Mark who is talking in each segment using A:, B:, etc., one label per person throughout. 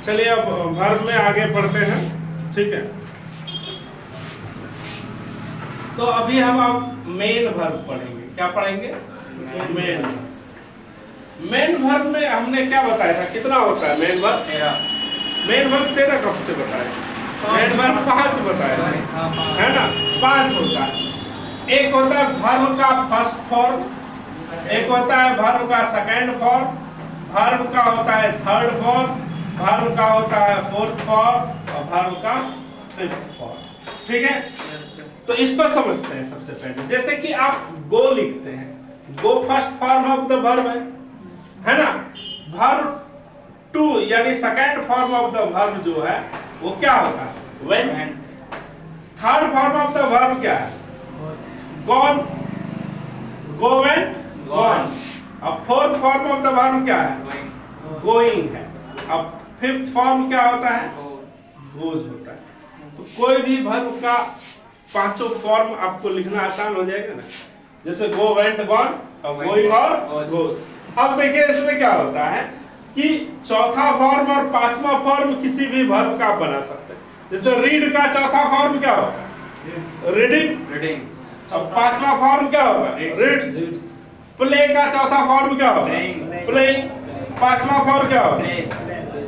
A: चलिए अब वर्ब में आगे बढ़ते हैं, ठीक है। तो अभी हम अब मेन वर्ब पढ़ेंगे। क्या पढ़ेंगे? मेन। मेन वर्ब में हमने क्या बताया था, कितना होता है मेन वर्ब? मेन वर्ब 13 कब से बताया? मेन वर्ब 5 बताया है ना, 5 होता है। एक होता है वर्ब का फर्स्ट फॉर्म, एक होता है वर्ब का सेकंड फॉर्म, वर्ब का होता है थर्ड फॉर्म, वर्ब का होता है फोर्थ फॉर्म और वर्ब का फिफ्थ फॉर्म, ठीक है। तो इसको समझते हैं सबसे पहले। जैसे कि आप गो लिखते हैं, go first form of the verb है ना। वर्ब टू यानी second form of the verb जो है वो क्या होता है? Went. Third form of the verb क्या है? Gone, go went, gone. अब fourth form of the verb क्या है? गोइंग है। अब फिफ्थ फॉर्म क्या होता है? गोज होता है। तो कोई भी वर्ब का पांचों फॉर्म आपको लिखना आसान हो जाएगा ना। जैसे गो वेंट गॉन और गोइंग और गोस। अब देखिए इसमें क्या होता है कि चौथा फॉर्म और पांचवा फॉर्म किसी भी वर्ब का आप बना सकते हैं। जैसे रीड का चौथा फॉर्म क्या होगा? Reading, reading. पांचवा फॉर्म क्या होगा? रीड्स। प्ले का चौथा फॉर्म क्या होगा? प्लेइंग। पांचवा फॉर्म क्या होगा?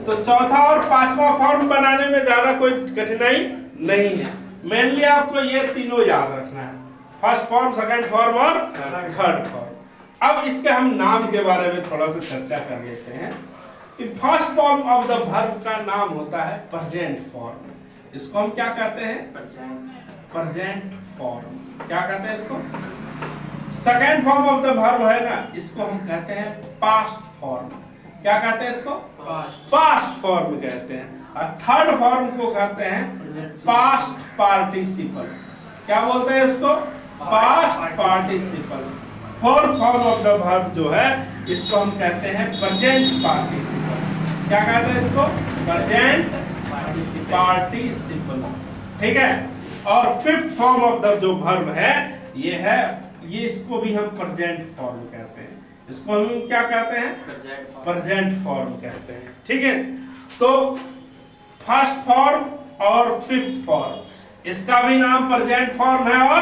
A: तो चौथा और पांचवा फॉर्म बनाने में ज्यादा कोई कठिनाई नहीं है। मेनली आपको ये तीनों याद रखना है, फर्स्ट फॉर्म, सेकंड फॉर्म और थर्ड फॉर्म। अब इसके हम नाम के बारे में थोड़ा सा चर्चा कर लेते हैं कि first form of the verb का नाम होता है प्रेजेंट फॉर्म। इसको हम क्या कहते हैं? Present form. क्या कहते हैं इसको? Second form of the verb है ना, इसको हम कहते हैं पास्ट फॉर्म। क्या कहते हैं इसको? पास्ट फॉर्म कहते हैं। और थर्ड फॉर्म को कहते हैं पास्ट पार्टिसिपल। क्या बोलते हैं इसको? Past participle. Fourth form of the verb जो है इसको हम कहते हैं प्रेजेंट पार्टिसिपल। क्या कहते हैं इसको? प्रेजेंट पार्टिसिपल, ठीक है। और फिफ्थ फॉर्म ऑफ द जो वर्ब है ये है, ये इसको भी हम प्रेजेंट फॉर्म कहते हैं। इसको हम क्या कहते हैं? प्रेजेंट फॉर्म कहते हैं, ठीक है। तो फर्स्ट फॉर्म और फिफ्थ फॉर्म, इसका भी नाम प्रेजेंट फॉर्म है और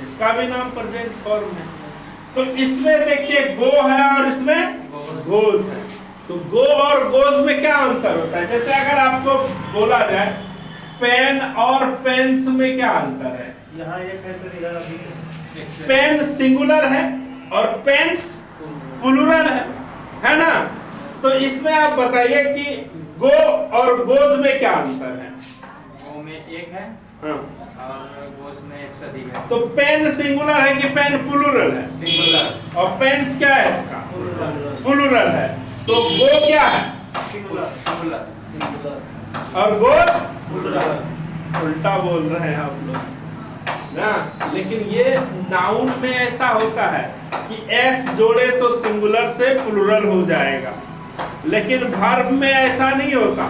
A: इसका भी नाम प्रेजेंट फॉर्म है। तो इसमें देखिए गो है और इसमें गोज है। तो गो और गोज में क्या अंतर होता है? जैसे अगर आपको बोला जाए पेन और पेन्स में क्या अंतर है?
B: यहाँ एक है,
A: पेन सिंगुलर है और पेन्स प्लूरल है ना। तो इसमें आप बताइए कि गो और गोज में क्या अंतर है?
C: गो में एक है,
A: हाँ,
C: और गोज में एक से अधिक है।
A: तो पेन सिंगुलर है कि पेन प्लूरल है?
C: सिंगुलर।
A: और पेन्स क्या है इसका? प्लूरल है। तो गो क्या है?
C: सिंगुलर।
A: और गोज उल्टा बोल रहे हैं आप लोग ना। लेकिन ये नाउन में ऐसा होता है कि एस जोड़े तो सिंगुलर से प्लूरल हो जाएगा, लेकिन वर्ब में ऐसा नहीं होता।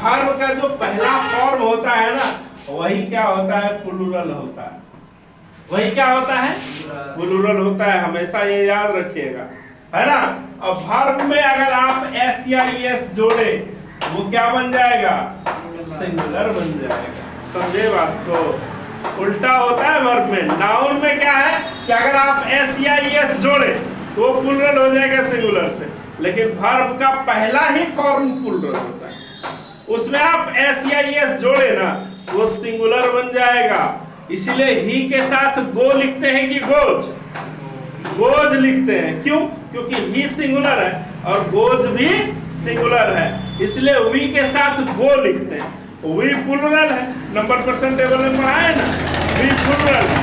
A: वर्ब का जो पहला फॉर्म होता है ना वही क्या होता है? प्लूरल होता है। वही क्या होता है? प्लूरल होता है। हमेशा ये याद रखिएगा, है ना। और वर्ब में अगर आप एस या एस जोड़े वो क्या बन जाएगा? सिंगुलर बन जाएगा। समझे बात को? उल्टा होता है वर्ब में। नाउन में क्या है कि अगर आप एस या एस जोड़े तो वो प्लूरल हो जाएगा सिंगुलर से, लेकिन वर्ब का पहला ही फॉर्म प्लूरल होता है। उसमें आप एस या एस जोड़े ना वो सिंगुलर बन जाएगा। इसलिए ही के साथ गो लिखते हैं कि गोज? गोज लिखते हैं। क्यों? क्योंकि ही सिंगुलर है और गोज भी सिंगुलर है, इसलिए वी के साथ गो लिखते हैं। वी प्लूरल है, नंबर परसेंट टेबल में पढ़ा है ना, वी प्लूरल है।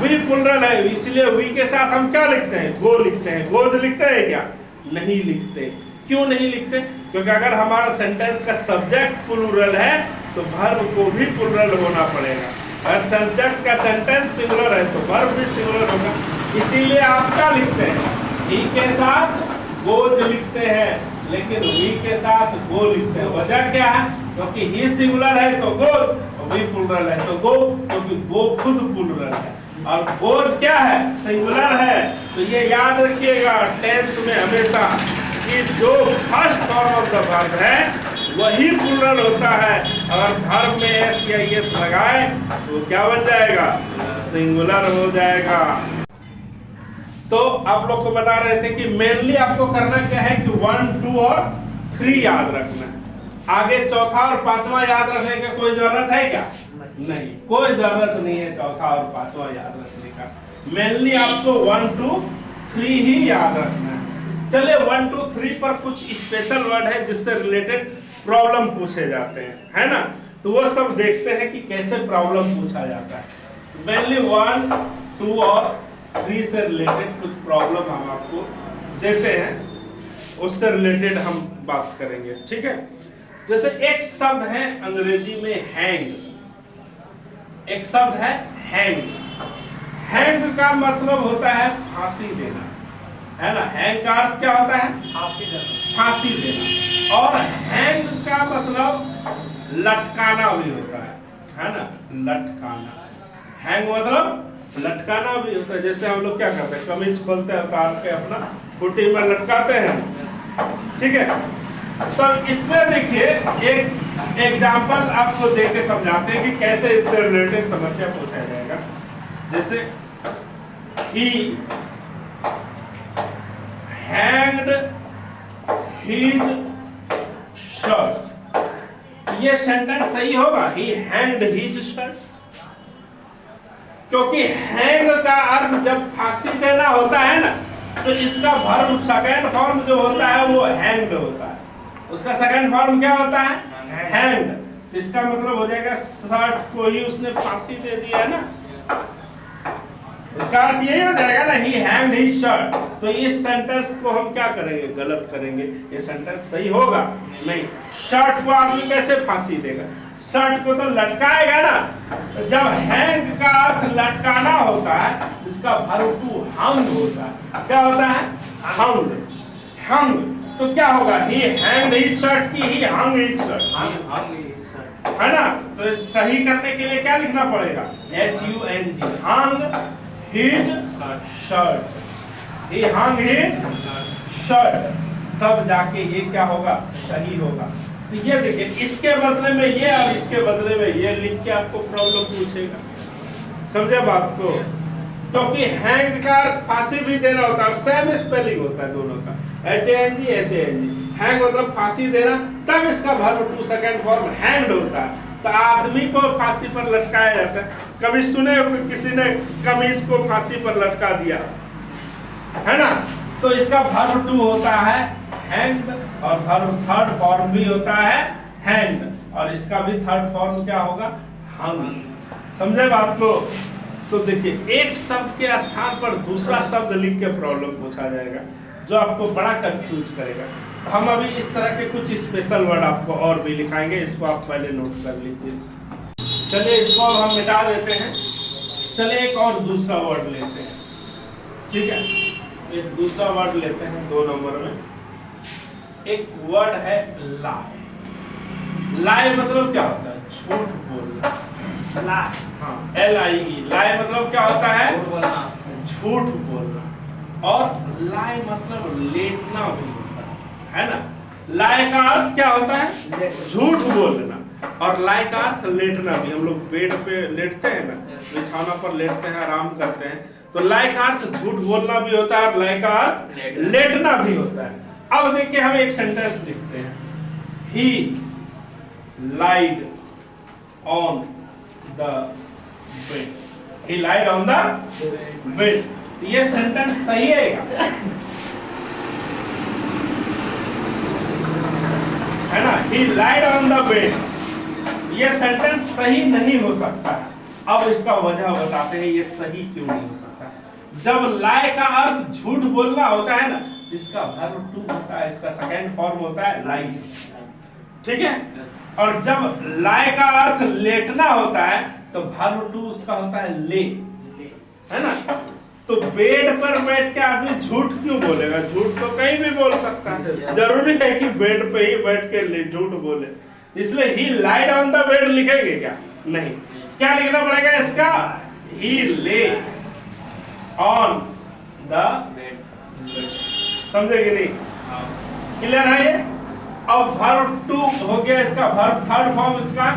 A: वी प्लूरल है, इसलिए वी के साथ हम क्या लिखते हैं? गो लिखते हैं। गोज लिखते हैं क्या? नहीं लिखते। क्यों नहीं लिखते? क्योंकि अगर हमारा सेंटेंस का सब्जेक्ट प्लूरल है तो वर्ब को भी प्लूरल होना पड़ेगा। अगर सब्जेक्ट का सेंटेंस सिंगुलर है तो वर्ब भी सिंगुलर होगा। इसीलिए आप क्या लिखते हैं? ही के साथ गोज लिखते हैं, लेकिन वी के साथ गो लिखते हैं। वजह क्या है? क्योंकि ही सिंगुलर है तो गोज, और वी प्लूरल है तो गो, क्योंकि गो खुद प्लूरल है और गोज क्या है? सिंगुलर है। तो ये याद रखिएगा टेंस में हमेशा कि जो first form of the verb है वही प्लूरल होता है। अगर वर्ब में एस या एस लगाए तो क्या बन जाएगा? सिंगुलर हो जाएगा। तो आप लोग को बता रहे थे कि मेनली आपको करना क्या है कि 1, 2 और 3 याद रखना है। आगे चौथा और पांचवा याद रखने का कोई जरूरत है क्या? नहीं, कोई जरूरत नहीं है चौथा और पांचवा याद रखने का। मेनली आपको 1, 2, 3 ही याद रखना है। चलिए 1, 2, 3 पर कुछ स्पेशल वर्ड है जिससे रिलेटेड प्रॉब्लम पूछे जाते हैं, है ना? तो वो सब देखते हैं कि कैसे प्रॉब्लम पूछा जाता है। मेनली 1, 2 और 3 से रिलेटेड कुछ प्रॉब्लम हम आपको देते हैं, उससे रिलेटेड हम बात करेंगे, ठीक है? जैसे एक शब्द है अंग्रेजी में हैंग, एक शब्द है हैंग। हैंग का मतलब होता है फांसी देना, है ना? हैंग का अर्थ क्या होता है?
B: फांसी देना।
A: फांसी देना। और हैंग का मतलब लटकाना भी होता है ना? लटकाना। हैंग मतलब लटकाना भी होता है। जैसे हम लोग क्या करते हैं, कमीज खोलते हैं, उतार के अपना खूंटी में लटकाते हैं, ठीक है? तो इसमें देखिए एक एग्जांपल आपको दे के समझाते हैं कि कैसे इससे रिलेटेड समस्या पूछा जाएगा। जैसे he hanged his shirt, ये सेंटेंस सही होगा? he hanged his shirt, क्योंकि हैंग का अर्थ जब फांसी देना होता है ना, तो इसका वर्ब सेकंड फॉर्म जो होता है वो हैंग्ड होता है। उसका सेकंड फॉर्म क्या होता है? हैंग्ड। तो इसका मतलब हो जाएगा शर्ट को ही उसने फांसी दे दिया है ना, इसका अर्थ यही हो जाएगा ना, ही हैंग्ड हिज शर्ट। तो इस सेंटेंस को हम क्या करेंगे? गलत करेंगे। ये सेंटेंस सही होगा नहीं। शर्ट को आदमी कैसे फांसी देगा? शर्ट को तो लटकाएगा ना। जब हैंग का अर्थ लटकाना होता है, इसका वर्ब टू हंग होता है। क्या होता है? हंग। हंग तो क्या होगा? ही हैंग्ड हिज शर्ट की ही हंग हिज शर्ट, है ना? तो सही करने के लिए क्या लिखना पड़ेगा? HUNG, हंग हिज शर्ट, ही हंग हिज शर्ट। तब जाके ये क्या होगा? सही होगा। तो ये देखिए, इसके बदले में ये और इसके बदले में ये लिख के आपको प्रॉब्लम पूछेगा। समझे बात को? क्योंकि हैंग का अर्थ फांसी भी देना होता है, सेम स्पेलिंग होता है दोनों का, HANG HANG। हैंग मतलब फांसी देना, तब इसका verb to second form hanged होता है। तो आदमी को फांसी पर लटकाया जाता है। कभी सुने किसी ने कमीज को फांसी पर लटका दिया, है ना? तो इसका वर्ब टू होता है हैंग्ड, और वर्ब थर्ड फॉर्म भी होता है हैंग्ड, और इसका भी थर्ड फॉर्म क्या होगा? हंग। समझे बात को? तो देखिए, एक शब्द के स्थान पर दूसरा शब्द लिख के प्रॉब्लम पूछा जाएगा, जो आपको बड़ा कंफ्यूज करेगा। हम अभी इस तरह के कुछ स्पेशल वर्ड आपको और भी लिखाएंगे, इसको आप पहले नोट कर लीजिए। चलिए इसको हम मिटा देते हैं। चलिए एक और दूसरा वर्ड लेते हैं, ठीक है? एक दूसरा वर्ड लेते हैं 2 नंबर में। एक वर्ड है लाई। लाई मतलब क्या होता है? झूठ बोलना।
B: लाई,
A: हाँ, LIE। लाई मतलब क्या होता है? झूठ बोलना। और लाई मतलब लेटना भी होता है ना? लाई का अर्थ क्या होता है? झूठ बोलना। और लाई का अर्थ लेटना भी। हम लोग बेड पे लेटते हैं ना, बिछौना पर लेटते हैं, आराम करते हैं, तो लाई का अर्थ झूठ बोलना भी होता है और लाई का अर्थ लेटना भी होता है। अब देखिए, हम एक सेंटेंस लिखते हैं, he lied on the bed. He lied on the bed. ये सेंटेंस सही है ना? He lied on the bed. ये सेंटेंस सही नहीं हो सकता है। अब इसका वजह बताते हैं, ये सही क्यों नहीं हो सकता। जब लाई का अर्थ झूठ बोलना होता है ना, इसका वर्ब टू होता है, इसका सेकंड फॉर्म होता है लाइड, ठीक है? और जब लाई का अर्थ लेटना होता है, तो वर्ब टू उसका होता है ले, है ना? तो बेड पर बैठ के आदमी झूठ क्यों बोलेगा? झूठ तो कहीं भी बोल सकता है, जरूरी है कि बेड पे ही बैठ के झूठ बोले। इसलिए ही लाइड ऑन द बेड लिखेंगे क्या? नहीं। क्या लिखना पड़ेगा इसका? ही ले ऑन द बेड। समझे कि नहीं? क्लियर है ये? और वर्ब 2 हो गया इसका वर्ब थर्ड फॉर्म इसका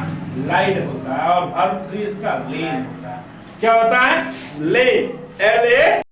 A: लाइड होता है और वर्ब 3 इसका लेन होता है। क्या होता है? ले, LA